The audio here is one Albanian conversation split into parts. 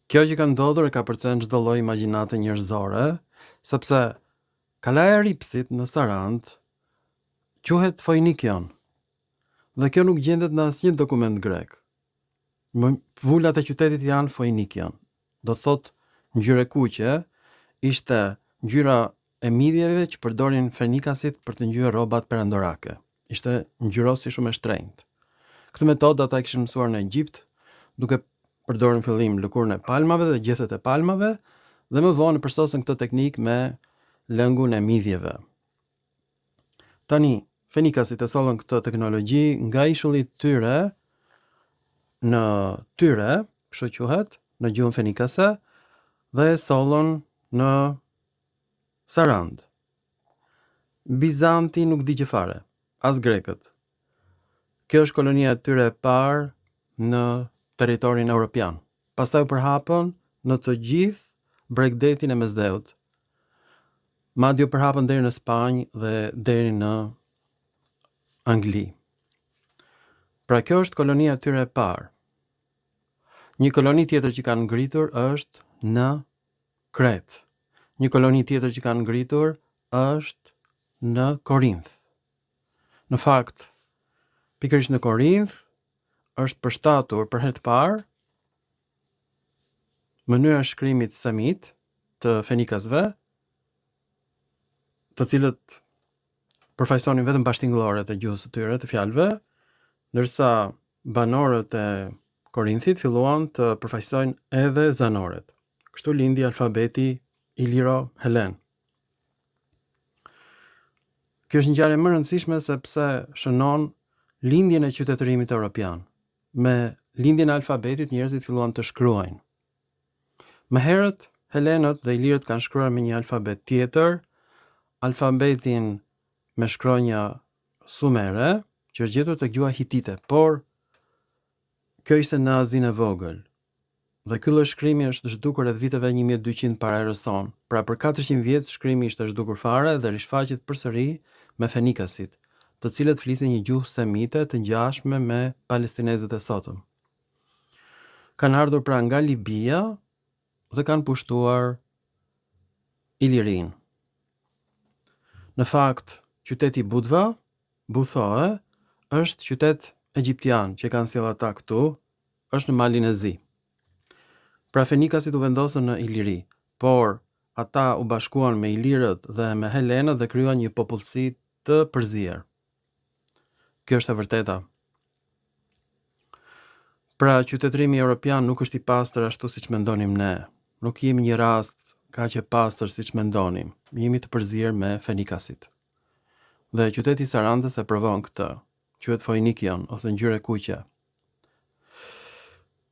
Kjo që ka ndodhur e ka përcen çdo lloj imagjinate njerëzore, sepse kalaja e Ripsit në Sarand quhet Foinikion. Dhe kjo nuk gjendet në asnjë dokument grek. Vulat e qytetit janë Foinikion. Do të thotë ngjyrë e kuqe ishte ngjyra e midhjeve që përdorin fenikasit për të ngjyrë rrobat perandorake. Ishte ngjyrosi shumë e shtrenjtë. Këtë metodë ata e kishin mësuar në Egjipt, duke përdorur në fillim lëkurën e palmave dhe gjethet e palmave, dhe më vonë përsosën këtë teknikë me lëngun e midhjeve. Tani, fenikasit e sollën këtë teknologji nga ishulli i tyre në Tyre, kështu quhet, në gjuhën fenikase, dhe e sollën në Sarand. Bizanti nuk di gjë fare, as grekët. Kjo është kolonia e tyre e parë në territorin evropian. Pastaj u përhapën në të gjithë bregdetin e Mesdheut. Madje u përhapën deri në Spanjë dhe deri në Angli. Pra kjo është kolonia e tyre e parë. Një koloni tjetër që kanë ngritur është në Kret. Një koloni tjetër që kanë ngritur është në Korinth. Në fakt, pikërisht në Korinth është përshtatur për herë të parë mënyra e shkrimit semit të fenikasve, të cilët përfaqësonin vetëm bashkëtingëlloret e gjuhës së tyre të fjalëve, ndërsa banorët e Korinthit filluan të përfaqësojnë edhe zanoret. Kështu lindi alfabeti Iliro-Helen. Kjo është një ngjarje më e rëndësishme sepse shënon lindjen e qytetërimit evropian. Me lindjen e alfabetit njerëzit filluan të shkruajnë. Më herët, Helenët dhe Ilirët kanë shkruar me një alfabet tjetër, alfabetin me shkronja sumere, që është gjetur tek gjuha hitite, por kjo ishte në Azinë e vogël. Dhe ky lloj shkrimi është zhdukur rreth viteve 1200 para erës sonë. Pra për 400 vjet shkrimi ishte zhdukur fare dhe rishfaqet përsëri me fenikasit, të cilët flisin një gjuhë semite të ngjashme me palestinezët e sotëm. Kanë ardhur pra nga Libia dhe kanë pushtuar Ilirin. Në fakt, qyteti Budva, Buthoe, është qytet egjiptian që kanë sjellë ata këtu, është në malin e Zi. Pra fenikasit u vendosën në Iliri, por ata u bashkuan me Ilirët dhe me Helenët dhe krijuan një popullsi të përzier. Kjo është e vërteta. Pra qytetërimi evropian nuk është i pastër ashtu siç mendonim ne. Nuk jemi një rast kaq e pastër siç mendonim. Jemi të përzier me fenikasit. Dhe qyteti i Sarandës e provon këtë. Quhet Foinikion ose ngjyrë e kuqe.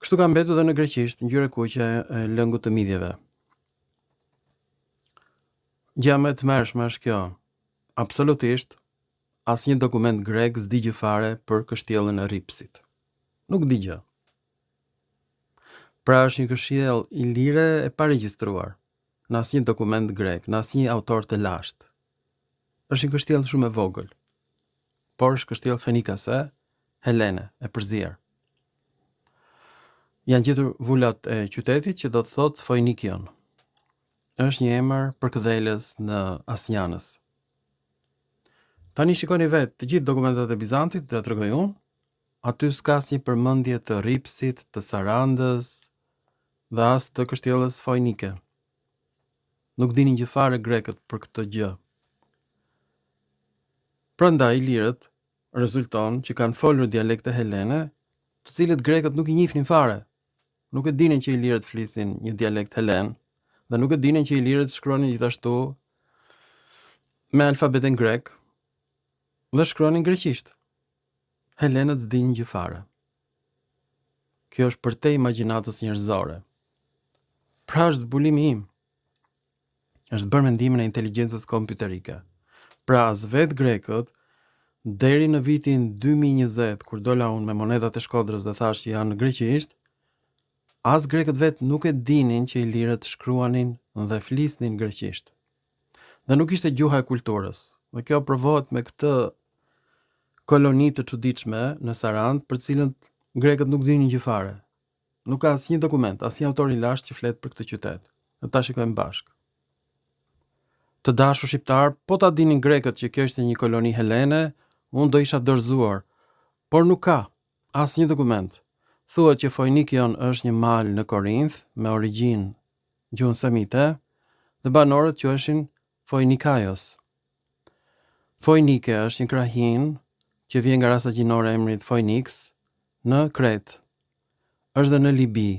Kështu ka mbetur edhe në greqisht, ngjyrë e kuqe e lëngut të midhjeve. Gjëja më e tmerrshme është kjo. Absolutisht asnjë dokument grek s'di gjë fare për kështjellën e Ripsit. Nuk di gjë. Pra është një kështjellë ilire e paregjistruar në asnjë dokument grek, në asnjë autor të lashtë. Është një kështjellë shumë e vogël, por është kështjellë fenikase, helene, e përzier. Janë gjetur vulat e qytetit që do të thotë Foinikion. Është një emër përkëdhelës në Asnjanës. Tani shikoni vetë, të gjithë dokumentat e Bizantit, të tregoj unë, aty s'ka asnjë përmendje të Ripsit, të Sarandës dhe as të kështjellës Foinike. Nuk dinin gjë fare grekët për këtë gjë. Prandaj ilirët rezulton që kanë folur dialekte helene, të cilët grekët nuk i njihnin fare. Nuk e dinin që ilirët flisin një dialekt helen dhe nuk e dinin që ilirët shkruanin gjithashtu me alfabetin grek dhe shkruanin greqisht. Helenët s'dinin gjë fare. Kjo është përtej imagjinatës njerëzore. Pra është zbulimi im. Është bërë mendimin e inteligjencës kompjuterike. Pra as vetë grekët, deri në vitin 2020, kur dola unë me monedat e Shkodrës dhe thash që janë në greqisht, as grekët vetë nuk e dinin që ilirët shkruanin dhe flisnin greqisht. Dhe nuk ishte gjuha e kulturës. Dhe kjo provohet me këtë koloni të çuditshme në Sarand, për cilën grekët nuk dinin gjë fare. nuk ka asnjë dokument, asnjë autor i lashtë që flet për këtë qytet. Ne ta shikojmë bashkë. Të dashur shqiptar, po ta dinin grekët që kjo ishte një koloni helene, unë do isha dorëzuar, por nuk ka asnjë dokument. Thuhet që Foinikion është një mal në Korinth me origjinë gjuhën semite dhe banorët quheshin Foinikaios. Foinike është një krahin që vjen nga rasa gjinore e emrit Phoenix në Kret. Është dhe në Libi.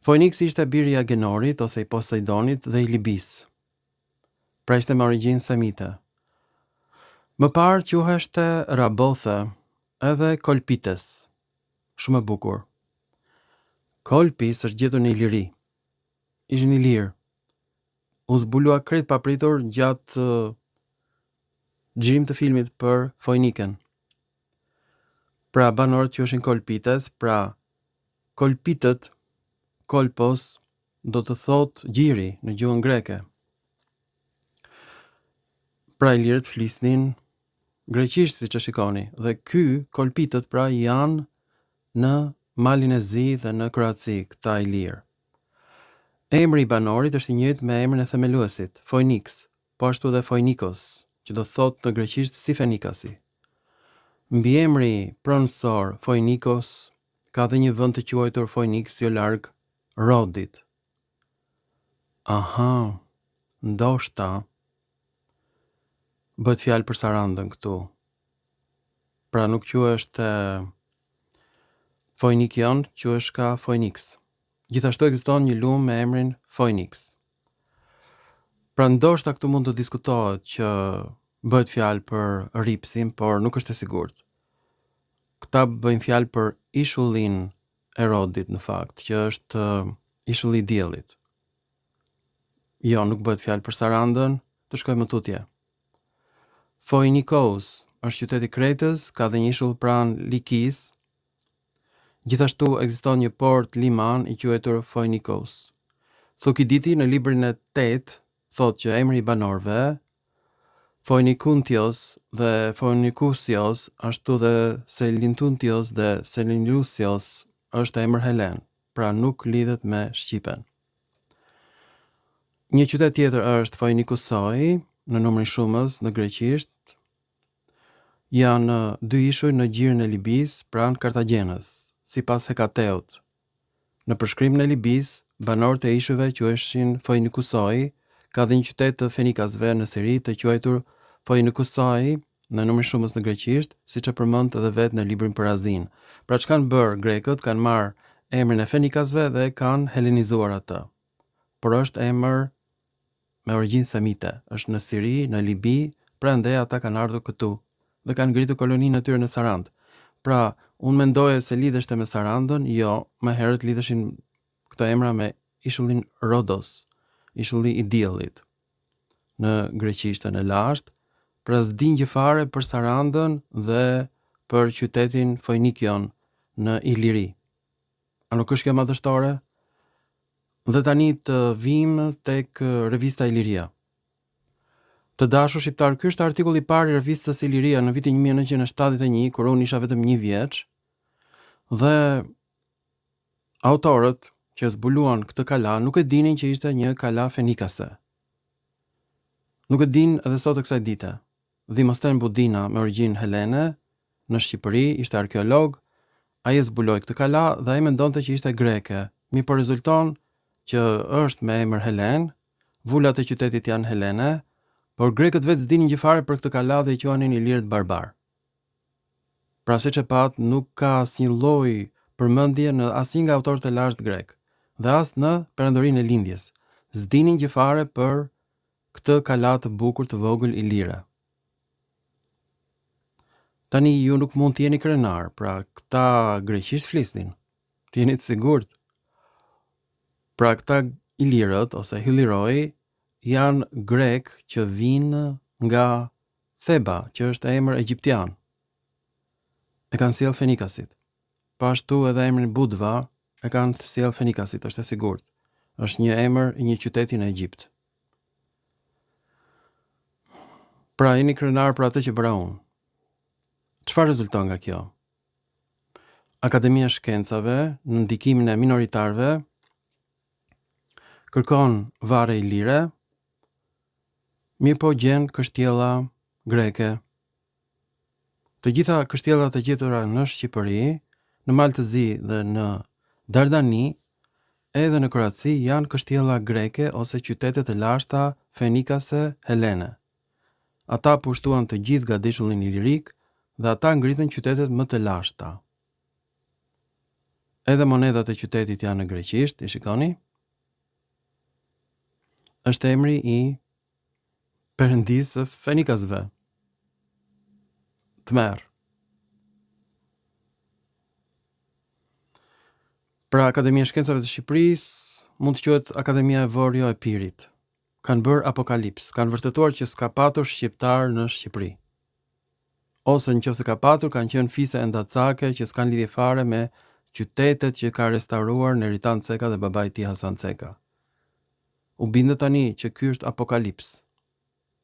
Phoenix ishte biri i Agenorit ose i Poseidonit dhe i Libis. Pra ishte me origjinë semite. Më parë quheshte Rabothe edhe Kolpites. Shumë e bukur. Kolpis është gjetur në Iliri. Ishin i lirë. U zbulua krejt papritur gjatë xhirim të filmit për Foiniken. Pra banorët quheshin Kolpites, pra Kolpitët, Kolpos, do të thot gjiri në gjuhën greke. Pra ilirët flisnin greqisht siç e shikoni, dhe ky Kolpitët pra janë në Malin e Zi dhe në Kroaci, këta ilirë. Emri i banorit është i njëjtë me emrin e themeluesit, Phoenix, po ashtu dhe Phoinikos, që do të thotë në greqisht si Fenikasi. Mbi emri pronësor Phoinikos ka dhe një vend të quajtur Phoenix jo larg Rodit. Aha, ndoshta bëhet fjalë për Sarandën këtu. Pra nuk quheshte Foinikion, quhesh ka Phoenix. Gjithashtu ekziston një lumë me emrin Phoenix. Pra ndoshta këtu mund të diskutohet që bëhet fjalë për Ripsin, por nuk është e sigurt. Këta bëjnë fjalë për ishullin e Rodit në fakt, që është ishulli i diellit. Jo, nuk bëhet fjalë për Sarandën, të shkojmë më tutje. Phoinikos është qyteti Kretës, ka dhe një ishull pranë Likis. Gjithashtu ekziston një port liman i quajtur Phoinikos. Thukiditi në librin e 8 thotë që emri i banorëve Phoinikuntios dhe Phoinikusios, ashtu dhe Selintuntios dhe Selinlusios është emër helen, pra nuk lidhet me shqipen. Një qytet tjetër është Phoinikusoi, në numrin shumës në greqisht. Janë dy ishuj në gjirin e Libis, pranë Kartagjenës, sipas Hekateut. Në përshkrimin e Libis, banorët e ishujve quheshin Phoinikusoi, ka dhe një qytet të Fenikasve në Siri të quajtur Phoinikusoi, në numrin shumës në greqisht, siç e përmend edhe vetë në librin për Azin. Pra çka kanë bërë grekët, kanë marrë emrin e Fenikasve dhe kanë helenizuar atë. Por është emër me origjinë semite, është në Siri, në Libi, prandaj ata kanë ardhur këtu dhe kanë ngritur koloninë e tyre në Sarand. Pra, unë mendoja se lidheshte me Sarandën, jo, më herët lidheshin këto emra me ishullin Rodos, ishulli i diellit, në greqishtën e lashtë, pra s'din gjë fare për Sarandën dhe për qytetin Phoinikion në Iliri. A nuk është kjo madhështore? Dhe tani të vim tek revista Iliria. Të dashur shqiptar, ky është artikulli i parë i revistës Iliria në vitin 1971, kur unë isha vetëm 1 vjeç, dhe autorët që zbuluan këtë kala nuk e dinin që ishte një kala fenikase. Nuk e din edhe sot e kësaj dite. Dhimosten Budina me origjinë helene në Shqipëri ishte arkeolog, ai e zbuloi këtë kala dhe ai mendonte që ishte greke. Mirë, rezulton që është me emër helen, vulat e qytetit janë helene, por grekët vetë s'dinin gjë fare për këtë kala dhe i quanin ilirët barbar. Pra siç e pat, nuk ka asnjë lloj përmendje në asnjë nga autorët e lashtë grek, dhe as në perandorinë e lindjes. S'dinin gjë fare për këtë kala të bukur të vogël ilire. Tani ju nuk mund të jeni krenar, pra këta greqisht flisnin. Të jeni të sigurt. Pra këta ilirët ose Hyliroi janë grek që vinë nga Theba, që është emër egjiptian. E kanë sjell Fenikasit. Po ashtu edhe emrin Budva e kanë sjell Fenikasit, është e sigurt. Është një emër i një qyteti në Egjipt. Pra jeni krenar për atë që bëra unë. Çfarë rezulton nga kjo? Akademia e Shkencave në ndikimin e minoritarëve kërkon varre ilire, mirë po gjen kështjella greke. Të gjitha kështjellat e gjetura në Shqipëri, në Maltëzi dhe në Dardani, edhe në Kroaci janë kështjella greke ose qytetet e lashta fenikase helene. Ata pushtuan të gjithë gadishullin ilirik dhe ata ngritën qytetet më të lashta. Edhe monedat e qytetit janë në greqisht, i shikoni? Është emri i perëndisë së fenikasve. Tmer. Pra Akademia e Shkencave të Shqipërisë mund të quhet Akademia e Vorjo e Pirit. Kanë bërë apokalips, kanë vërtetuar që s'ka patur shqiptar në Shqipëri. Ose nëse ka patur, kanë qenë fise endacake që s'kan lidhje fare me qytetet që ka restauruar Neritan Ceka dhe babai i tij Hasan Ceka. U bindë tani që ky është apokalips.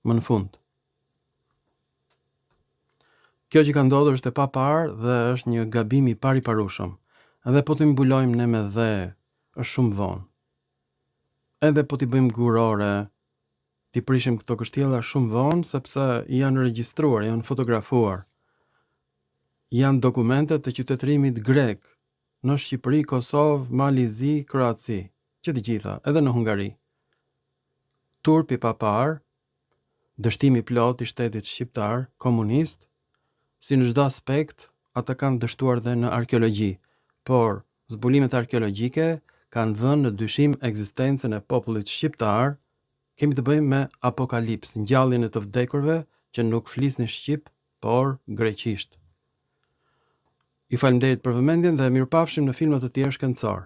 Më në fund. Kjo që ka ndodhur është e paparë dhe është një gabim i pariparueshëm. Edhe po të mbulojmë ne me dhe, është shumë vonë. Edhe po t'i bëjmë gurore, t'i prishim këto kështjella shumë vonë, sepse janë regjistruar, janë fotografuar. Janë dokumentet të qytetërimit grek në Shqipëri, Kosovë, Malizi, Kroaci, që të gjitha, edhe në Hungari. Turpi papar, dështimi plot i shtetit shqiptar, komunist, si në çdo aspekt, ata kanë dështuar dhe në arkeologji, por zbulimet arkeologjike kanë vënë në dyshim ekzistencën e popullit shqiptar. Kemi të bëjmë me apokalips, ngjalljen e të vdekurve që nuk flisnin shqip, por greqisht. Ju falenderit për vëmendjen dhe mirupafshim në filma të tjerë shkencor.